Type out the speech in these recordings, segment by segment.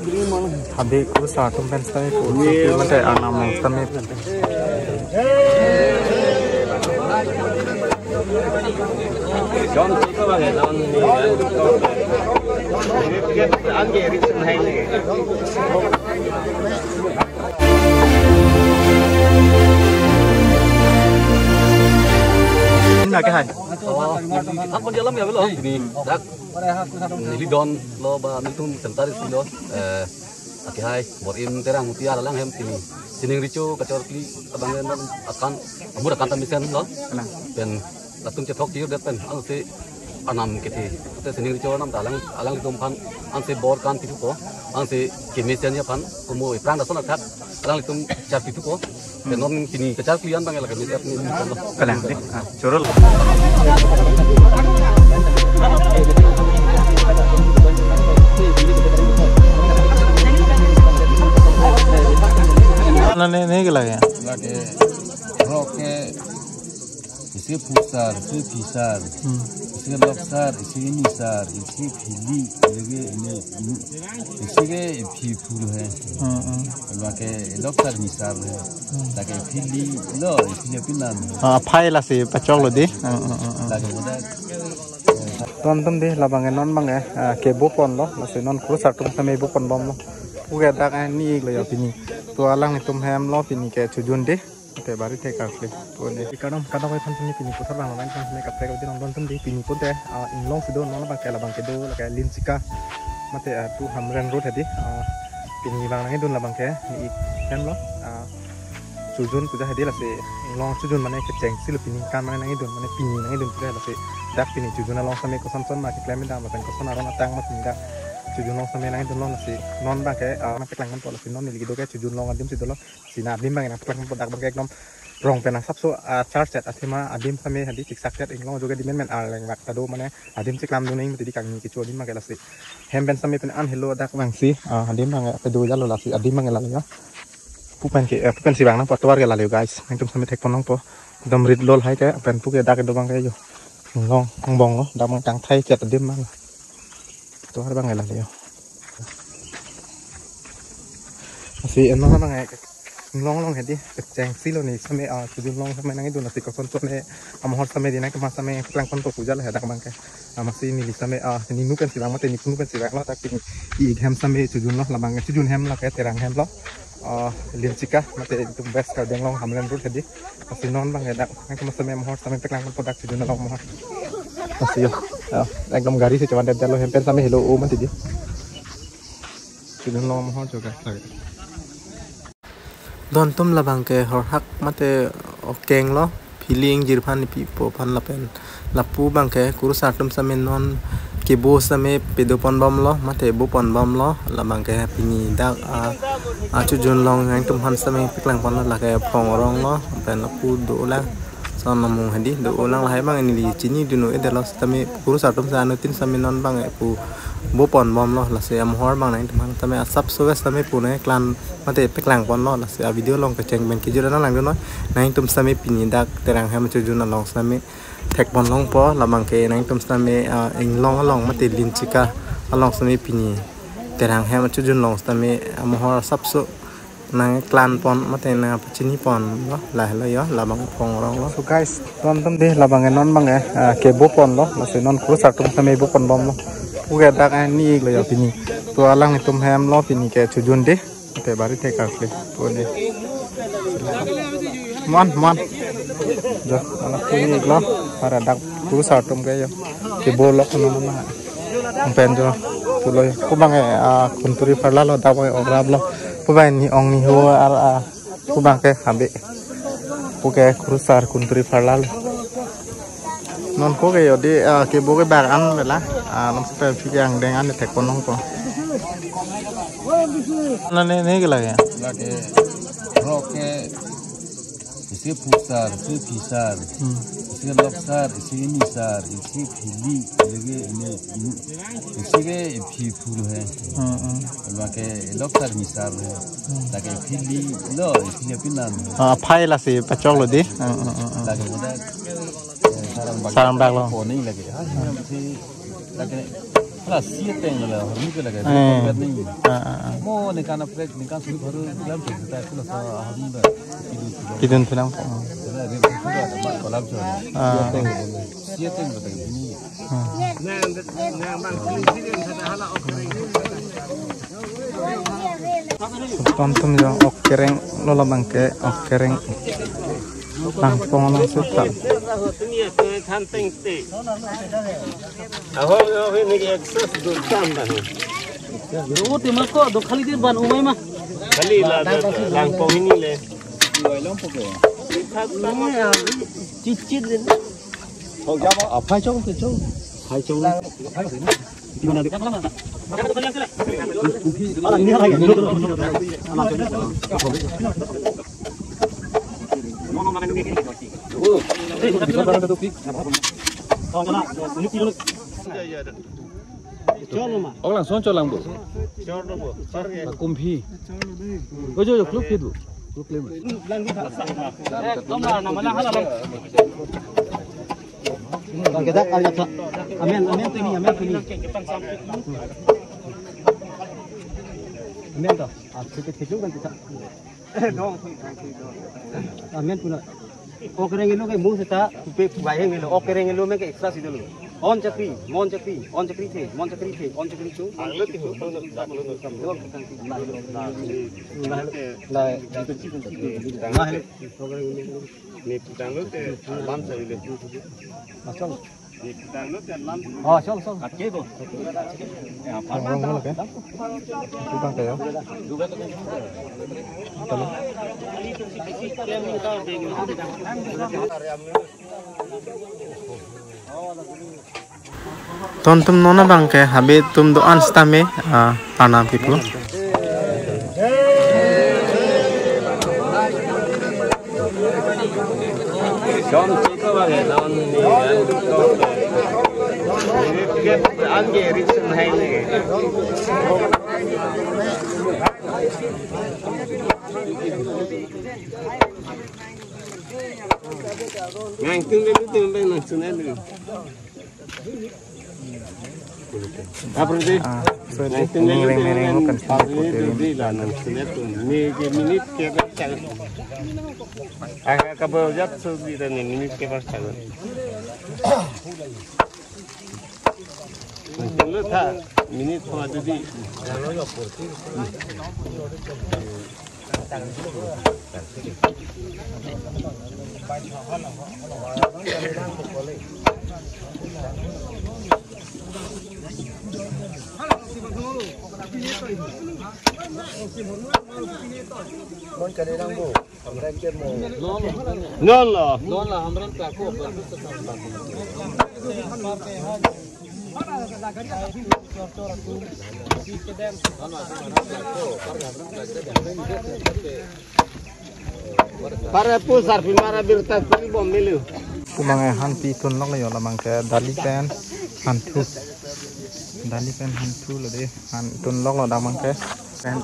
Habis aku satu pensai itu macam anam kami. John itu bagai John ini. Dia angger itu ini. Ini apa hai? Apa di alam ya belum? Ini dak. Ini don lo ba mitum sentar di sini. Aki hai, borim terang mutiara lang hem ini. Sining ricu kacorkli abangan akan amur akan tamisen lo. Dan latung cetok kieu dat pen anse anam kete. Te sining ricu nam dalang alang litum pan anse bor kan titu ko. Anse kemisian ya pan kumu iprang dasan akat alang litum car titu ko. Dan kini kecar klian bang lagi misiat ni. Kalang deh. Curul. Ini lagi. Lagi roke isi pusar, isi pisar, isi loksar, isi nisar, isi pili, lagi ini isi ke pipul है, lagi loksar nisar है, lagi pili lo isi lepinan. Apa lah sih pacok lo deh. Lagi muda. Tonton deh labangan non bang ya, kebo pon lo, masih non kurus satu sampai ibu pon bom lo. Uga dak ini lo ya pini. Tua alang itu hem lo pini kayak cujun deh. Oke baru take asli. Tuh deh. Kadang kau pun pini pusat bang lain kan mereka pakai udah nonton deh pini pun deh. Inlong sudah nona bang kayak labang kedo, kayak linsika. Mate tuh hamren road tadi. Pini bang nangin dun labang kayak ni hem lo. Cujun kuda hadi lah si inlong cujun mana keceng sih lo pini kan mana nangin dun mana pini nangin dun kuda lah si dak pini cujun along sampai kosan son mak klaim dah macam kosan arang atang mas dah. Cujun long sampai nangin dun lo nasi non bang kayak nanti kelangan pola si non nilgi do kayak cujun long adim si dulu si nadim bang nanti kelangan podak bang kayak nom rong penang sabso charge set asima adim sampai hadi cik sakset inglong juga di men aleng bak tado mana adim cik lam duning mesti dikangi kicu adim bang kayak lasi hemben sampai pen an hello dak bang si adim bang pedo jalo lasi adim bang lalu ya pupen si bang nang patuar ke lalu guys nangtum sampai tek ponong po dom rid lol hai kayak pen puke dak do bang kayak yo long bong lo dak bang tang thai cet adim bang tuh ada bang elah dia masih enak bang long hedi keceng silo nih sampai tujuh long sampai nang itu nasi koson tuh nih amahor sampai di naik kemas sampai pelang kon tuh puja lah ada bang kayak masih ini sampai ninu kan si bang mati ninu kan si bang lo tapi i hem sampai tujuh long lah bang tujuh hem lah kayak terang hem lo lincika mati itu best kalau dia long hamlan root hedi masih non bang ada naik kemas sampai amahor sampai pelang kon produk tujuh long amahor masih yo ekdom garis sih cuman dia lo hempen sampai hello o mati dia tujuh long amahor juga lagi don tum labang ke hor hak mate okeng lo feeling jirphan pipo phan lapen lapu bang ke kurus atum samen non ke bo same pedopon bom lo mate bo pon bom lo labang ke pini dak chujun long yang tum han same piklang pon la ke phong rong lo pen lapu do la sama mung hadi do ulang lah bang ini li cini dinu e lo same kurus atum sa anutin same non bang pu bo pon bom lo la se am hor bang nang tum han same asap so same pu ne klan mate peklang pon lo la se video long keceng ben kijura nang lang do no nang tum same pini dak terang ham chujun long same tek pon long po lamang ke nang tum same ing long mate lin chika along same pini terang ham chujun long same am hor sap so nang klan pon mate na pachini pon lo la yo labang pong rong lo so guys tonton deh labang non bang ke bo pon lo la se non kurus atum same bo pon bom lo uga dak ni lo ya pini to alang tum ham lo pini ke chujun deh oke baru take asli tuh deh mon jo anak pini lo para dak kurus atum kayak yo ke bo lo kono pen jo tuh lo ku bang kunturi parla lo dak obrab lo pubain ni ong ni ho kubang ke habe puke kurusar kunturi parla lo non ko ke yo di ke bo ke bar an bela nom sepe yang dengan tek konong ko ini lagi ya Lagi roke isi pusar, isi pisar, isi loksar, isi nisar, isi pili, lagi ini isi ke pipul है, lagi loksar nisar है, lagi pili lo isi lepinan. Apa lah sih pacok lo deh. Lagi muda sarang bag lo. Ini lagi, lagi Kelas siapa yang lah, hari ni ke lagi, mo nekan aprek nekan suri baru dalam cerita itu lah alhamdulillah Kidun tulang. karena dia sudah tempat kolam sana dia tengok betul ini Tonton yo okereng lola bangke okereng langsung langsung tak. Dulu timah kok, dok kali dia ban umai mah. Kali lah, langpong ini le. Cicit deh. oh ya mau apa cong tu cong Hai cong. Di mana dia? Ini lagi. Mau makan ini. oh langsung colang bu kumpi oh jo klub itu klub lima Kita lihat amen tu ini amen tu sedikit kecil kan kita amen pula okereng itu kayak musuh tak bayang itu okereng itu mereka ekstra sih dulu on cakri the tu anglet itu oh xong xong kaki tu Orang mana kan? Itu bangke yo. Tolong. Tonton nona bangke habe tum do anstame anam people. John Chico bagai tahun ini angge reason hai ni ngang tung ben nak sunai dulu apa ni Neng bukan di dalam sunai tu ni minit ke berapa agak kabel jat sudah ni minit ke berapa Dulu tak minit cuma jadi. Non lah, hamran tak aku. Para pusar pimara birta pun bom milu. Kumangai hanti tun lok yo lamang ke dali pen hantu lo deh han tun lok lo damang ke pen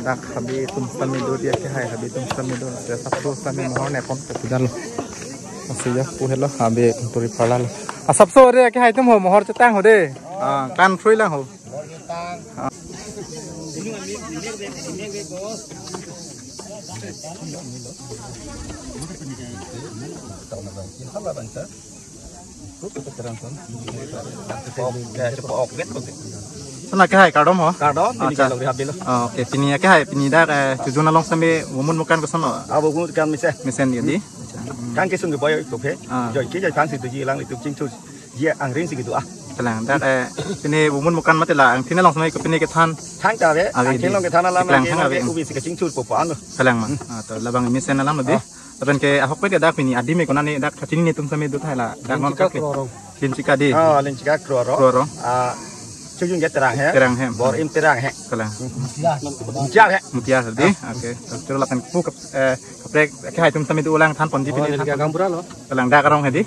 dak habi tum sami do dia ke hai habi tum sami do se sabso sami mohon ne kon ke dal masih ya puhelo habi turi pala lo sabso re ke hai tum ho mohor cetang ho de kan frui lang ho Sana ke hai kardom ho? Kardom, ini kalau diambil. Oke, pini ke hai pini dak tujuna long sampai mumun mukan ke sono. Abu gunung kan Misen jadi. Kan kesung ke boy itu ke. Jadi kita kan situ jilang itu cincus. Dia angrin segitu ah. Telang dak pini mumun mukan mati lah. Ang pini long sampai ke pini ke tan. Tang tahu ya. Angin long ke tanah lama. Ubi segitu cincus popaan tu. Telang mah. Atau labang misen alam lebih. Tapi ke ahok pe dak pini adi me konani dak kacini ni tum sampai du thai lah. Dak non kak. Lincika di. Oh, lincika kroro. Cujung get terang ya. Terang hem. Bor im terang he. Telang. Mutiar he. Mutiar tadi. Oke. Terus lapan ku kaprek ke hai tum sampai du ulang tan pon di pini. Gambura lo. Telang dak karong hedi.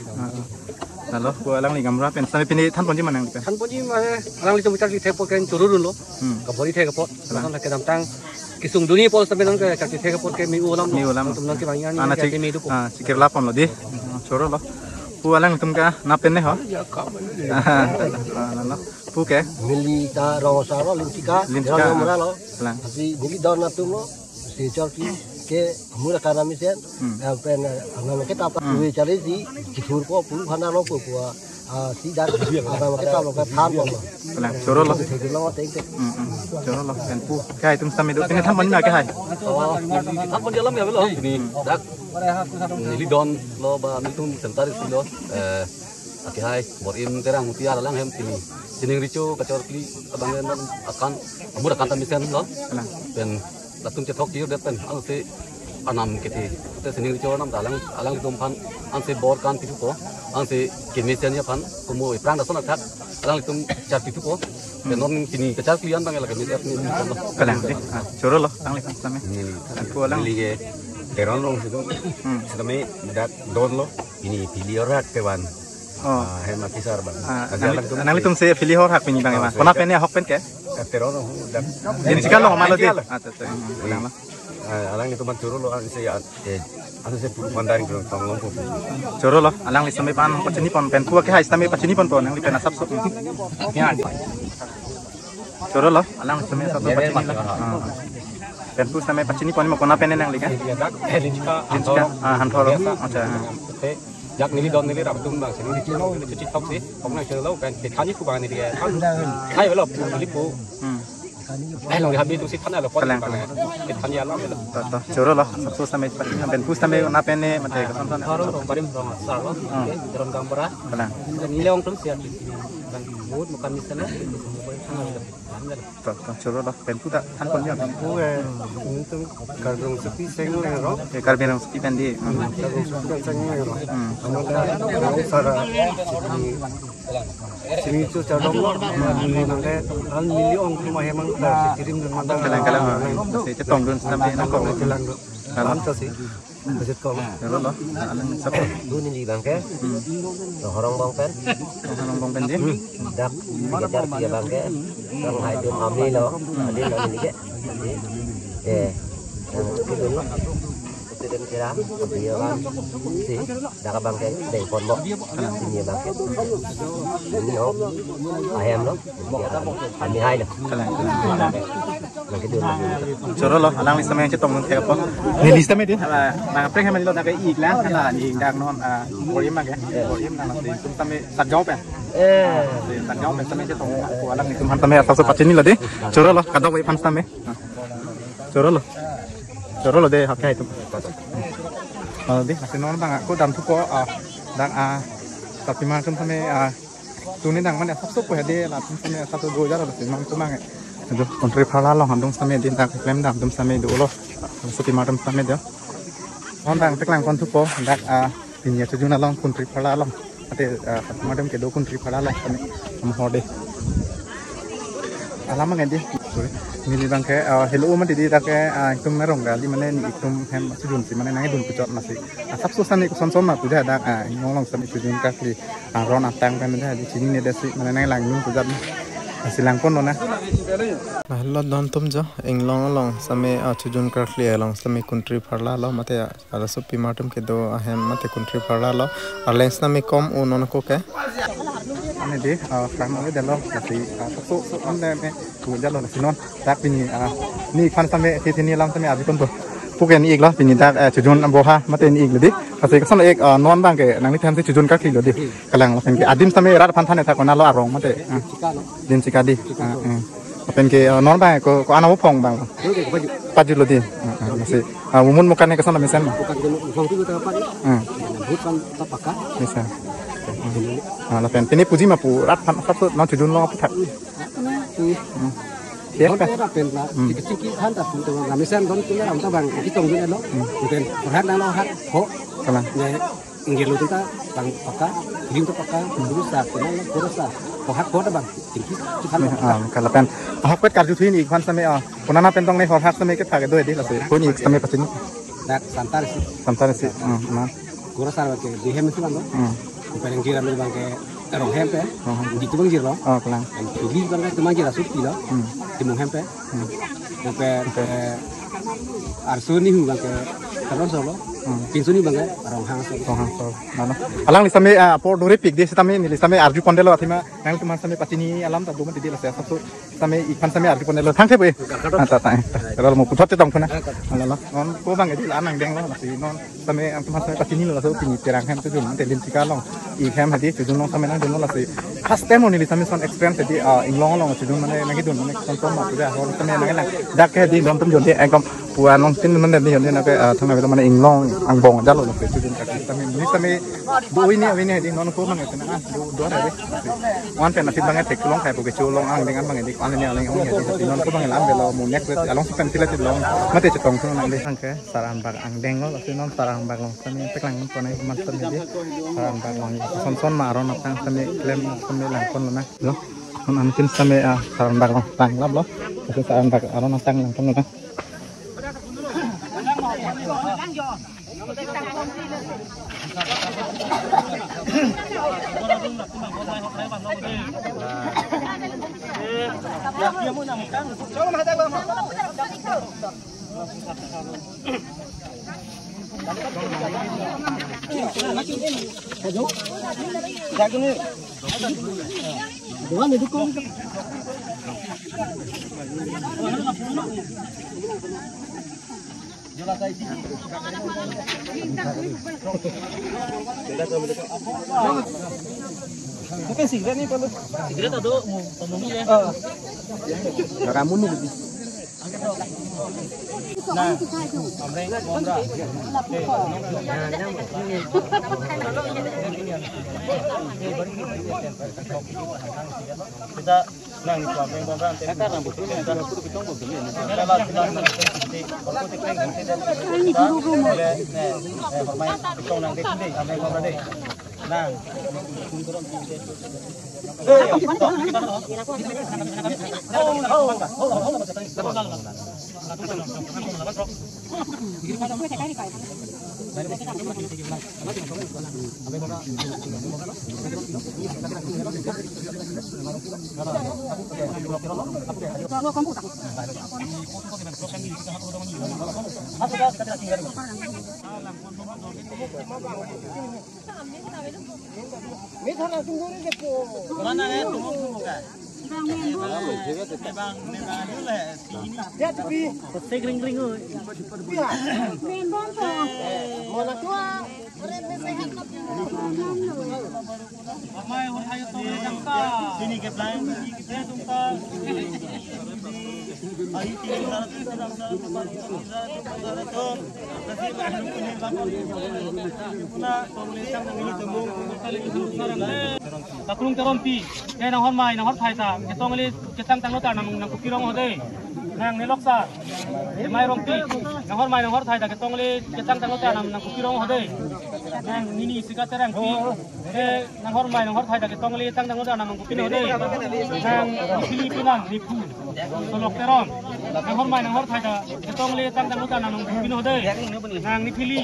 Lalu ku ulang ni gambar pen sampai pini tan pon di mana Tan pon di mah orang li mutar li tepo kan turun lo. Kabori te kapot. Langsung nak kedam tang. Kisung dunia pol sampai nang ke kaki te kapot ke mi ulam. Mi ulam. Tum nang ke banyan Ana ni mi du. sikir lapon lo di. Choro lo. pu alang tum ka napen ne ho no pu ke Milita rosaro lintika mura lo. lang Asi nili don natum lo. Si chorki ke mura kana misen. Pen angam kita apa we cari si jifur ko pulu khana lo ko si dar angam kita lo ka tham lo. lang choro lo Lo teng teng. choro lo pen pu kai tum sami do pin tham man na ke hai Hapon jalan ya belum ini dak nili don lo ba miltum sentaris lo aki hai borim terang mutiara lang hem tini sining ricu kacor kli abangan akan amur akan tamisen lo lang dan latung cetok kiu depen anu se anam kete te sining ricu nam dalang alang litum pan an se bor kan titu ko an se kimisen ya pan kumu iprang da sona thak alang litum cat titu ko dan non tini kacor kli an bangela kemi ni lo lang di choro lo lang li sami pu alang Lige teron long situ. Kami dak don lo. Ini piliorat kewan. oh Hemat pisar bang. nang li tum se fili hor hak pini bang ma kona pen ya hok pen ke Teron long dak. din sikal lo malo di lang lo Alang itu mancuru lo saya anu saya mandari kurang tolong ko. choro lo alang li sami pan pachini pon pen pu ke hai sami pachini pon pon nang li pen asap so choro lo alang li sami asap pachini lo pen pu sami pachini pon mo kona pen nang li ka Dak linjika han thoro acha jak nili don nili rapatum bang sini di chino ini cuci top sih. Kamu nak cero lo kan dekani ku bang ni dia. Hai belum lipu. Long habis tu sih tanah lo pot bang. Dekani alam lo. to choro lo sabso sami pachini pen pu sami na pen ne mate ka son son Rong parim rong asar lo. Dalam gambar lang nilai orang terus ya. Bang mood makan di sana. to choro lo pen pu da han kon ya Ini tuh kardong sepi seng lo. e karbin pi pen di Sini itu cadong lo, beli nanti hal milion cuma emang kirim dan mandang. kalang se che tong dun sami na ko Jalan lo, alam tuh sih, budget kau. choro lo alang sap Dun ini bangke. Horong bang pen. orang bong pen di Dak kejar dia bangke. Kang hai dum amni lo. Adin amni ke. Itu lo. Student kira dia kan si dak bangke dei pon mo. Ini bangke. Ini lo. Ayam lo. Ami hai lo. Lagi dun lagi. choro lo alang li sami che tong dun the ko ni li sami di na preng hai man lo da ke ik lang na ni dak non borim ma ke borim na si tum sami sat jaw pe sat jaw pe sami che tong ko alang ni tum han sami asap so pachini lo di choro lo kadok wei pan sami choro lo de hak hai tum di nasi non bang ko dam thu ko dang tapi ma tum sami tu ni dang man asap so ko de la tum sami asap so go ja lo si mang ko mang aduh kontri phala lo handung sami din tak klem dam tum sami do lo seperti macam sami dia on dang teklang kon thu ko dak pinya chujuna long kontri phala lo ate macam ke do kontri phala lo sami hode alama ngendi sorry ni bang ke hello man di dak ke tum merong gali mane ni tum hem chujun si mane nang dun pucot nasi asap so sami ko son son ma puja dak ngolong sami chujun ka kli ron atang kan da di sini ne dasi mane nang lang nun pujat silang pon na hello don tum jo englong long same chujun ka kli long same country pharla lo mate ala so pi matum ke do hem mate country pharla lo arlens na me kom unon ko ke ane di fram ave delo si so ande me ku jalo na sinon tak pini ni fan same ti ni lang same abi kon to puken ik lo pini tak chujun bo ha mate ni ik ledi kasi ka son ek non bang ke nang ni tham si chujun ka kli lo di kalang lo ke adim same rat phan thane ta ko na lo arong mate din sikadi pen ke non bang ko anaw phong bang paju lo di nasi umun mukan ke son la misen Bukan itu kita apa ni? Bukan tapaka. misen la pen pini puji ma pu rat phan sap non chujun lo pu thak Kalau kita pen lah, sikit-sikit hantar untuk ngamisan don kita orang tabang kita tunggu lo, mungkin berhat nang lo hat ho, kalang ya inggir lo kita bang paka, kirim tu paka, berusaha, kita lo berusaha, ho hat ho tabang, tinggi kita lo. kalau pen hok pet karju thin ik phan same punana pen tong nei hor hak same ke thak do di la se pun ik same pachin Dak santar si na berusaha ke dihem itu kan lo, bukan yang kira lo bang ke rong hempe, di tu bang jiro, kalang pilih bang ke tu bang jira supi lo, di mung hempe, hempe arsu ni bang ke terus lo. Pinsu ni bangga orang hang so. Nano. Alang li same por dore pik de same ni li same arju pondelo athima nang tuman same patini alam ta duman tidil ase so same ikan same arju pondelo thang thebe ta kalau mau putot tong phana ala non ko bang di anang deng lo si non same ang tuman same patini lo so pini terang hem tu jun te lim sika long I hem hadi tu jun long same nang jun lo si first time ni li same son experience di inglong long tu jun mane nang dun mane son ma tu ja ho same nang nang dak ke di dom tum jun di engkom puan long tin man di jun na ke thang na mane inglong ang bong ja lo tu jun ka same ni same du ini di non ko mang na du ada deh wan pen asit banget tek long kai po ke chu long ang dengan banget di kan ni aling ang di non ko bang lam belo mu nek along pen tila ti long mate cetong tu nang deh angke saran bag ang deng lo si non sarang bag long same tek lang ko nai man same di saran bag long son son ma ron tang same klem same lang kon na lo non antin same saran bag long tang lab lo si saran bag ron tang lang kon na Mungkin sigaret ni perlu. Sigaret ada ngomong ni. Kamu ni. Nah, amreng gondra. Kita nang amreng gondra kita rambut ni kita rambut kita ngomong ni. Kalau kita nanti kalau kita kering kita boleh hormat kita nang dek ni amreng gondra dek. Nang mana ni tunggu bukan? Bang, dia tapi sering-sering oi. Mana tua? Ramai orang ayo tu jangka. Sini ke plan, kita tungka. Ayo tinggal tu sedang takulung terompi, nang hormai nang hortai ta, ketong li ketang tang nota nang kupirong hode, nang neloksa, mai rompi, nang hormai nang hortai ta ketong li ketang tang nota nang kupirong hode, nang nini sika terang pi, nang hormai nang hortai ta ketong li tang tang nota nang kupirong hode, nang Filipinang nipu, solok terom, nang hormai nang hortai ta ketong li tang tang nota nang kupirong hode, nang ni Fili,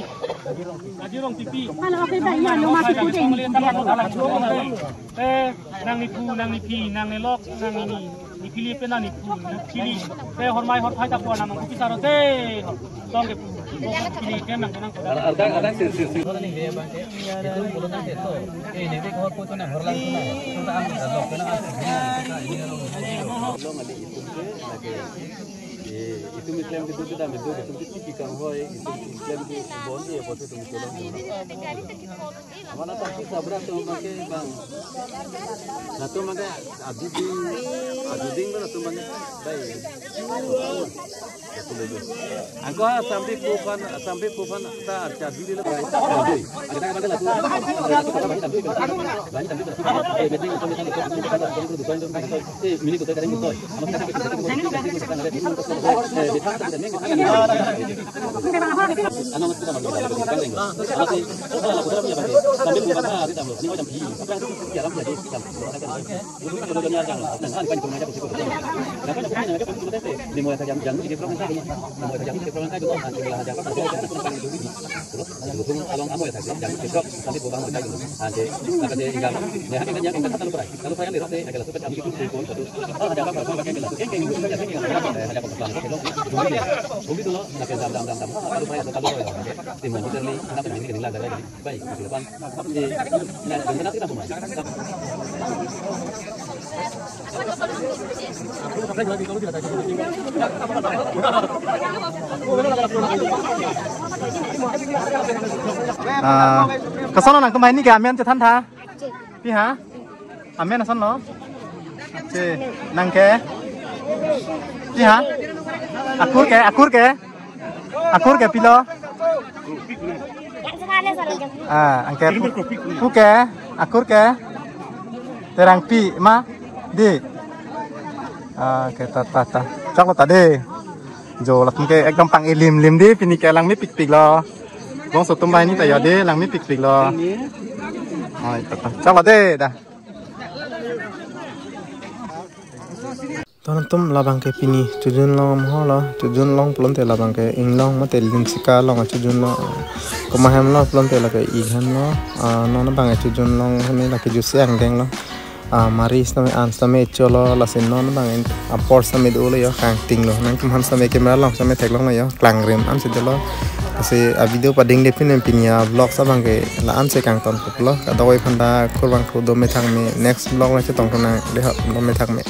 ajirong pipi, nang nipu, nang nipi, nang nelok, nang ini, ni Filipin nang nipu, Chili, hormai hortai tak puan namang kita rote, tong kepu, ini kan nang nang. Ada sih. Ini dia bang, ini ada mulut nanti tu. Ini dia kau tu nang horlang tu nang, kita ambil dah, kena itu misalnya itu sudah betul itu tipikal hoy itu misalnya itu bond ya foto itu misalnya mana tapi sabra tu pakai bang nah tu mana aduding mana tu mana baik aku sampai pufan tak jadi dulu kita kan lagi mini kita kering itu Zombie tu lo nak jam kalau bayar kalau bayar tim mana terli nak ini kan lah baik di depan nak benar kita pun Kesono nang kemain ni ke amen cetan tha pi ha amen ason lo ce nang ke pi ha akur ke pilo angke ku ke akur ke terang pi ma di ke ta chak lo ta de jo la ke ekdom pang lim di pini ke lang mi pik lo gong so tum bai ni ta ya de lang mi pik lo ai ta chak lo de da ton tum labang ke pini chujun long ho lo chujun long plon te labang ke ing long ma te lim sika long chujun lo ko ma hem lo plon te la ke i hem lo no na bang chujun long me la ke ju siang deng lo mari stame an stame cholo la sin non bang apor stame do lo yo kang ting lo nang tum han stame camera long stame tek long lo yo klang rem an se de lo se a video pa ding de pin pinya vlog sa bang ke la an se kang ton ko lo ka doi phanda ko bang ko do me thang me next vlog la che tong ko na de ha do me thang me